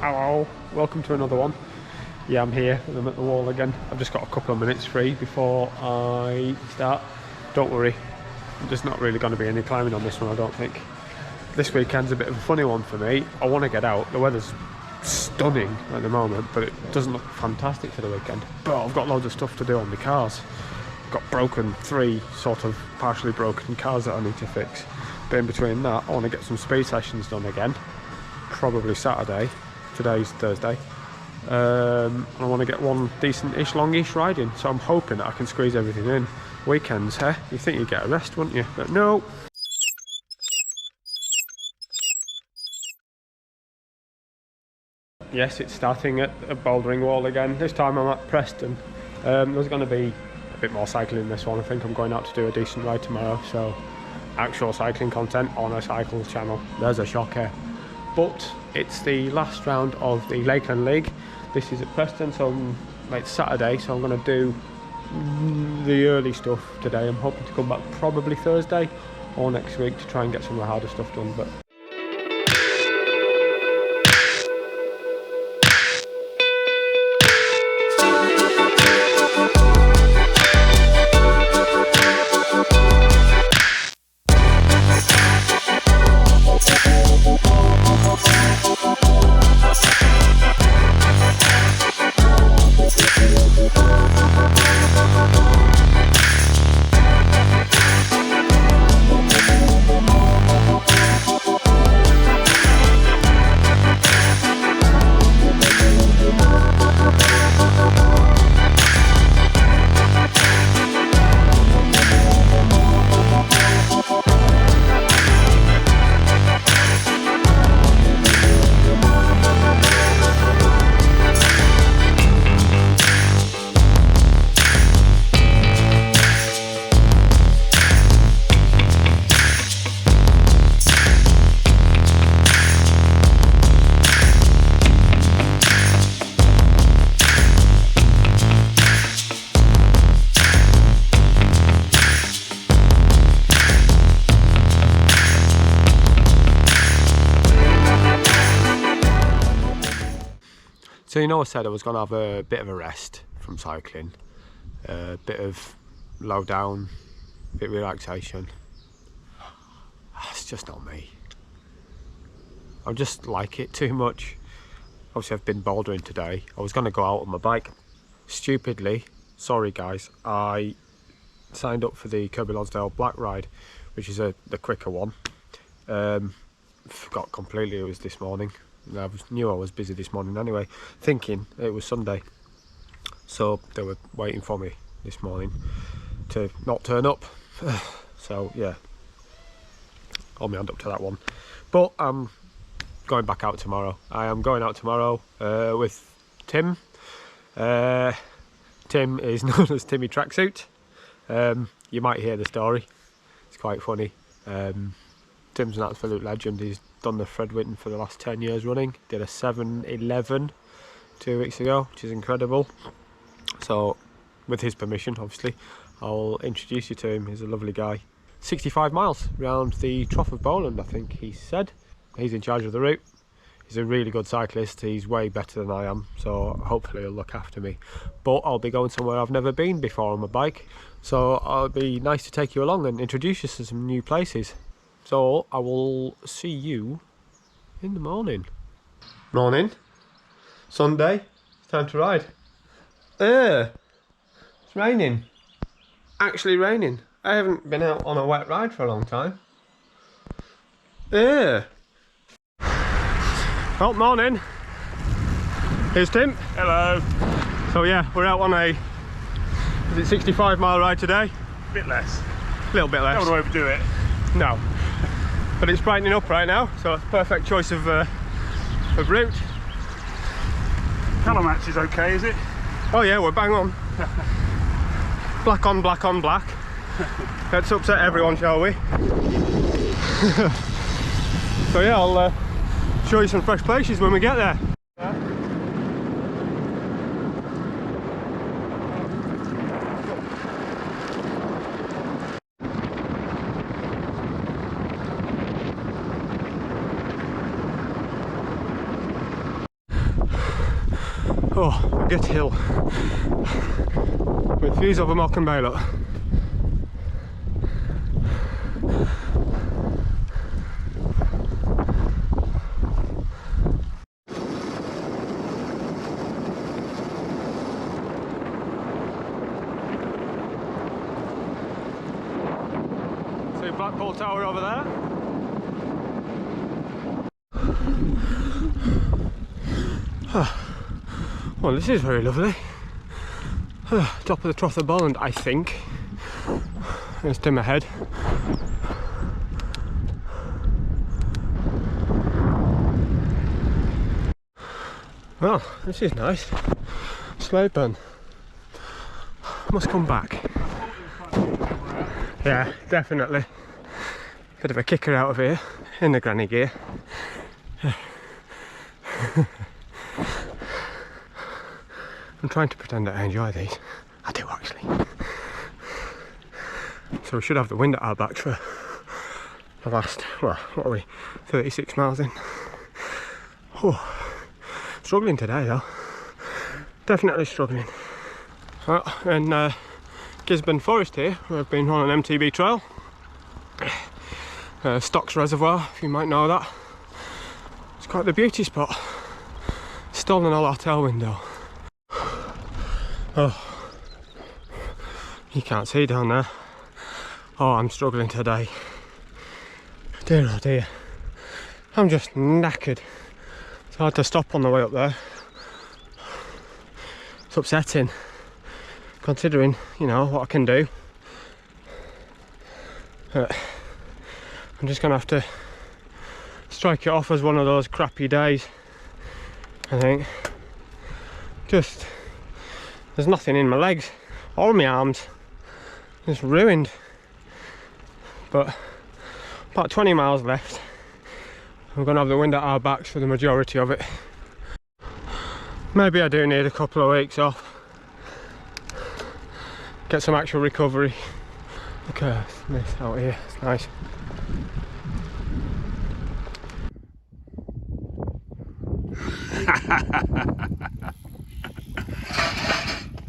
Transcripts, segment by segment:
Hello, welcome to another one. Yeah, I'm here, I'm at the wall again. I've just got a couple of minutes free before I start. Don't worry, there's not really going to be any climbing on this one, I don't think. This weekend's a bit of a funny one for me. I want to get out, the weather's stunning at the moment, but it doesn't look fantastic for the weekend. But I've got loads of stuff to do on the cars. Got three sort of partially broken cars that I need to fix. But in between that, I want to get some speed sessions done again. Probably Saturday. Today's Thursday. And I want to get one decent-ish, longish ride in. So I'm hoping that I can squeeze everything in. Weekends, huh? You think you'd get a rest, wouldn't you? But no. Yes, it's starting at a bouldering wall again. This time I'm at Preston. There's going to be a bit more cycling in this one. I think I'm going out to do a decent ride tomorrow. So actual cycling content on a cycle channel. There's a shocker. But it's the last round of the Lakeland League. This is at Preston, so it's Saturday, so I'm going to do the early stuff today. I'm hoping to come back probably Thursday or next week to try and get some of the harder stuff done. But so you know, I said I was going to have a bit of a rest from cycling, a bit of low down, a bit of relaxation. It's just not me. I just like it too much. Obviously I've been bouldering today. I was going to go out on my bike. Stupidly, sorry guys, I signed up for the Kirby Lonsdale Black Ride, which is the quicker one. Forgot completely it was this morning. I knew I was busy this morning anyway, thinking it was Sunday. So they were waiting for me this morning to not turn up. So yeah, hold my hand up to that one. But I'm going back out tomorrow. I am going out tomorrow with Tim. Tim is known as Timmy Tracksuit. You might hear the story. It's quite funny. Tim's an absolute legend. He's done the Fred Whitten for the last 10 years running. Did a 7:11 2 weeks ago, which is incredible. So with his permission, obviously, I'll introduce you to him. He's a lovely guy. 65 miles around the Trough of Bowland, I think he said. He's in charge of the route. He's a really good cyclist. He's way better than I am, so hopefully he'll look after me. But I'll be going somewhere I've never been before on my bike, so it'll be nice to take you along and introduce you to some new places. So I will see you in the morning. Morning. Sunday. It's time to ride. It's raining. Actually raining. I haven't been out on a wet ride for a long time. Well, morning. Here's Tim. Hello. So yeah, we're out on a 65-mile ride today. A bit less. A little bit less. Don't want to overdo it. No. But it's brightening up right now, so it's a perfect choice of route. Colour match is okay, is it? Oh yeah, we're bang on. Black on black on black. Let's upset everyone, shall we? So yeah, I'll show you some fresh places when we get there. Oh, a good hill with views over Morecambe Bay, look. See Blackpool Tower over there? Well, this is very lovely. Top of the Troth of Bolland, I think. There's Tim ahead. Well, this is nice. Sladeburn. Must come back. Yeah, definitely. Bit of a kicker out of here in the granny gear. I'm trying to pretend that I enjoy these. I do actually. So we should have the wind at our backs for the last, well, what are we, 36 miles in. Oh, struggling today though. Definitely struggling. Well, in Gisborne Forest here, we've been on an MTB trail. Stocks Reservoir, if you might know that. It's quite the beauty spot. Stolen all our tailwind though. Oh, you can't see down there. Oh, I'm struggling today. Dear oh dear. I'm just knackered. It's hard to stop on the way up there. It's upsetting, considering, you know, what I can do. I'm just gonna have to strike it off as one of those crappy days, I think. Just, there's nothing in my legs or my arms. It's ruined. But about 20 miles left. We're gonna have the wind at our backs for the majority of it. Maybe I do need a couple of weeks off. Get some actual recovery. Look at this out here, it's nice.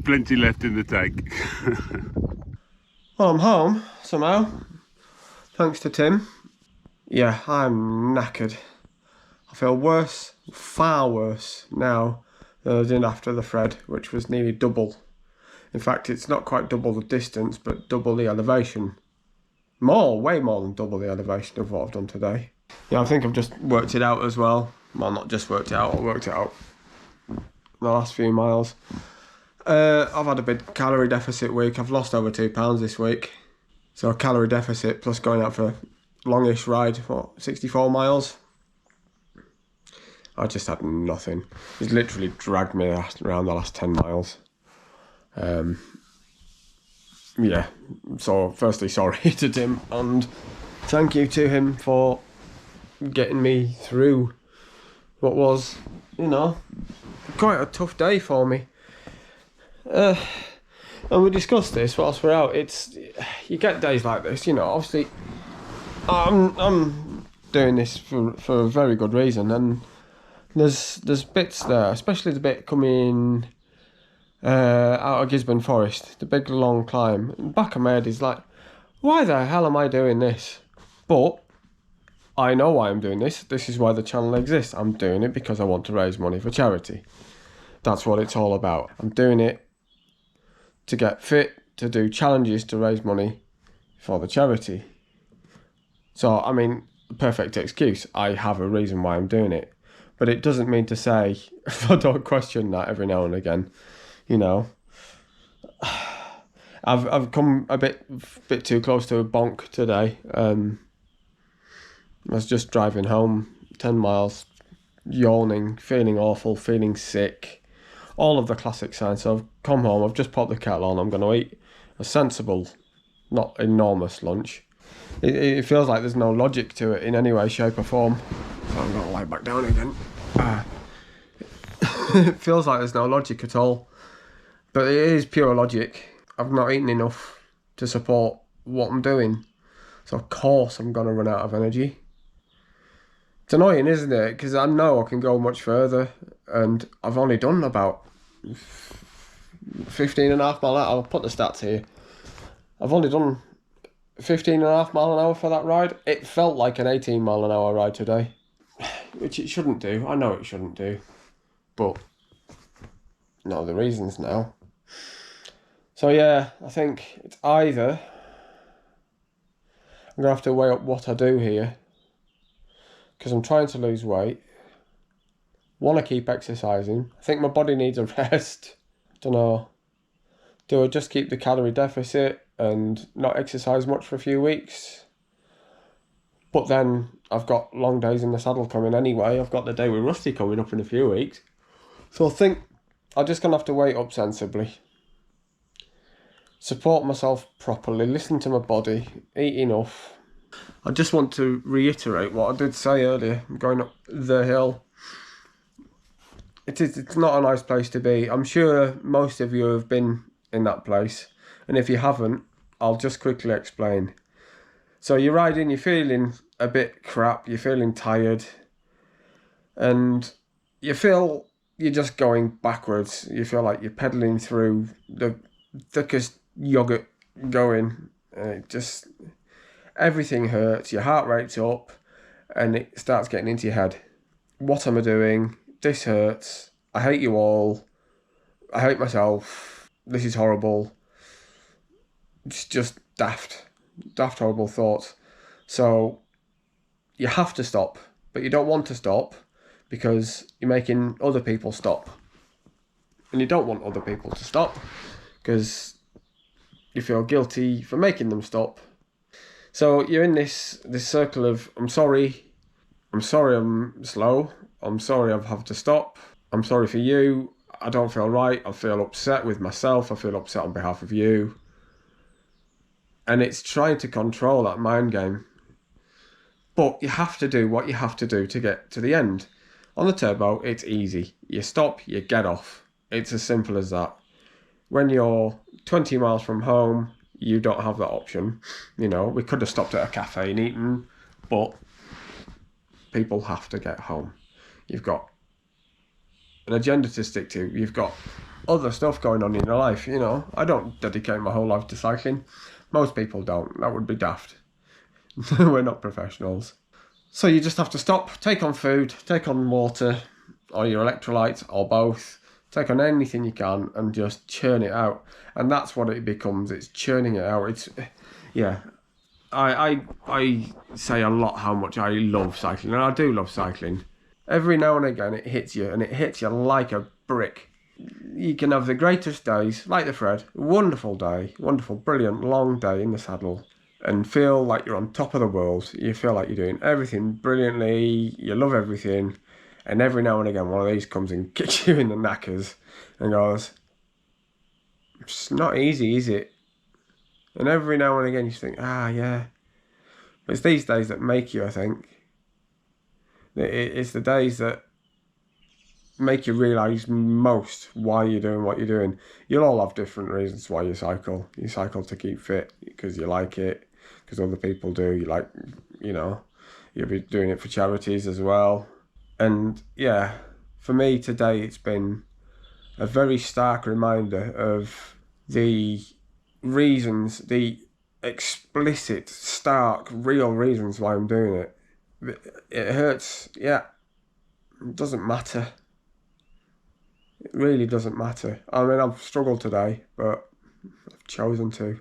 Plenty left in the tank. Well, I'm home somehow, thanks to Tim. Yeah, I'm knackered. I feel worse, far worse now than I did after the Fred, which was nearly double. In fact, it's not quite double the distance, but double the elevation. More, way more than double the elevation of what I've done today. Yeah, I think I've just worked it out as well. Well, not just worked it out, I worked it out the last few miles. I've had a big calorie deficit week. I've lost over 2 pounds this week. So a calorie deficit plus going out for a longish ride, what, 64 miles? I just had nothing. It's literally dragged me around the last 10 miles. Yeah, so firstly sorry to Tim, and thank you to him for getting me through what was, you know, quite a tough day for me. And we discussed this whilst we're out. It's, you get days like this, you know. Obviously, I'm doing this for a very good reason, and there's bits there, especially the bit coming out of Gisborne Forest, the big long climb. In the back of my head is like, why the hell am I doing this? But I know why I'm doing this. This is why the channel exists. I'm doing it because I want to raise money for charity. That's what it's all about. I'm doing it to get fit, to do challenges to raise money for the charity. So, I mean, perfect excuse. I have a reason why I'm doing it. But it doesn't mean to say, I don't question that every now and again, you know. I've come a bit too close to a bonk today. I was just driving home, 10 miles, yawning, feeling awful, feeling sick. All of the classic signs. So I've come home, I've just popped the kettle on, I'm going to eat a sensible, not enormous lunch. It feels like there's no logic to it in any way, shape or form. So I'm going to lie back down again. It feels like there's no logic at all. But it is pure logic. I've not eaten enough to support what I'm doing. So of course I'm going to run out of energy. It's annoying, isn't it? Because I know I can go much further. And I've only done about 15.5 mile an hour. I'll put the stats here. I've only done 15.5 mile an hour for that ride. It felt like an 18 mile an hour ride today, which it shouldn't do. I know it shouldn't do, but no, the reasons now. So yeah, I think it's either I'm gonna have to weigh up what I do here, because I'm trying to lose weight. Want to keep exercising. I think my body needs a rest. Don't know. Do I just keep the calorie deficit and not exercise much for a few weeks? But then I've got long days in the saddle coming anyway. I've got the day with Rusty coming up in a few weeks. So I think I'm just going to have to weight up sensibly. Support myself properly, listen to my body, eat enough. I just want to reiterate what I did say earlier, going up the hill. It's not a nice place to be. I'm sure most of you have been in that place. And if you haven't, I'll just quickly explain. So you're riding, you're feeling a bit crap, you're feeling tired. And you feel you're just going backwards. You feel like you're pedaling through the thickest yogurt going. Everything hurts, your heart rate's up, and it starts getting into your head. What am I doing? This hurts. I hate you all. I hate myself. This is horrible. It's just daft, horrible thoughts. So you have to stop, but you don't want to stop because you're making other people stop. And you don't want other people to stop because you feel guilty for making them stop. So you're in this circle of, I'm sorry I'm slow, I'm sorry I've had to stop, I'm sorry for you, I don't feel right, I feel upset with myself, I feel upset on behalf of you. And it's trying to control that mind game. But you have to do what you have to do to get to the end. On the turbo, it's easy. You stop, you get off. It's as simple as that. When you're 20 miles from home, you don't have that option. You know, we could have stopped at a cafe and eaten, but people have to get home. You've got an agenda to stick to. You've got other stuff going on in your life, you know. I don't dedicate my whole life to cycling. Most people don't. That would be daft. We're not professionals. So you just have to stop, take on food, take on water, or your electrolytes, or both. Take on anything you can and just churn it out. And that's what it becomes. It's churning it out. It's, yeah. I say a lot how much I love cycling, and I do love cycling. Every now and again it hits you, and it hits you like a brick. You can have the greatest days, like the Fred, wonderful day, wonderful, brilliant, long day in the saddle, and feel like you're on top of the world. You feel like you're doing everything brilliantly, you love everything, and every now and again one of these comes and kicks you in the knackers and goes, it's not easy, is it? And every now and again you think, yeah. But it's these days that make you, I think. It's the days that make you realise most why you're doing what you're doing. You'll all have different reasons why you cycle. You cycle to keep fit because you like it, because other people do. You like, you know, you'll be doing it for charities as well. And yeah, for me today it's been a very stark reminder of the reasons, the explicit, stark, real reasons why I'm doing it. It hurts, yeah. It doesn't matter. It really doesn't matter. I mean, I've struggled today, but I've chosen to.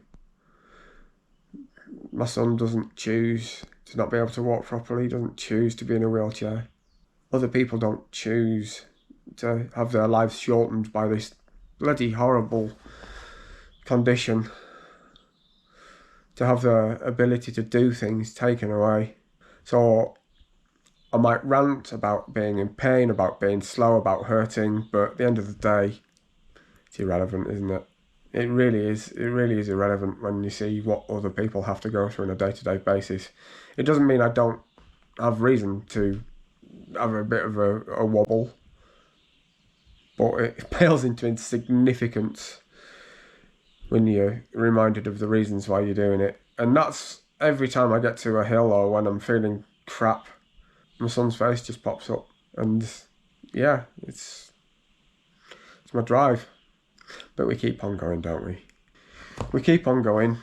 My son doesn't choose to not be able to walk properly. He doesn't choose to be in a wheelchair. Other people don't choose to have their lives shortened by this bloody horrible condition. To have their ability to do things taken away. So I might rant about being in pain, about being slow, about hurting, but at the end of the day, it's irrelevant, isn't it? It really is. It really is irrelevant when you see what other people have to go through on a day-to-day basis. It doesn't mean I don't have reason to have a bit of a wobble, but it pales into insignificance when you're reminded of the reasons why you're doing it. And that's every time I get to a hill or when I'm feeling crap, my son's face just pops up. And yeah, it's It's my drive. But we keep on going, don't we? We keep on going.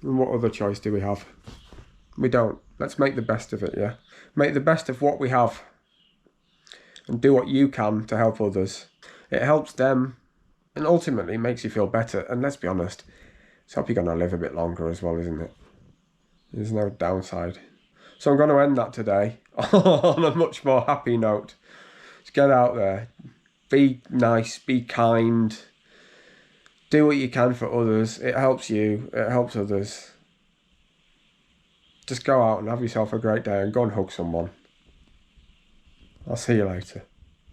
And what other choice do we have? We don't. Let's make the best of it, yeah? Make the best of what we have. And do what you can to help others. It helps them and ultimately makes you feel better. And let's be honest, it's help you're going to live a bit longer as well, isn't it? There's no downside. So I'm going to end that today on a much more happy note. Just get out there. Be nice, be kind. Do what you can for others. It helps you, it helps others. Just go out and have yourself a great day and go and hug someone. I'll see you later.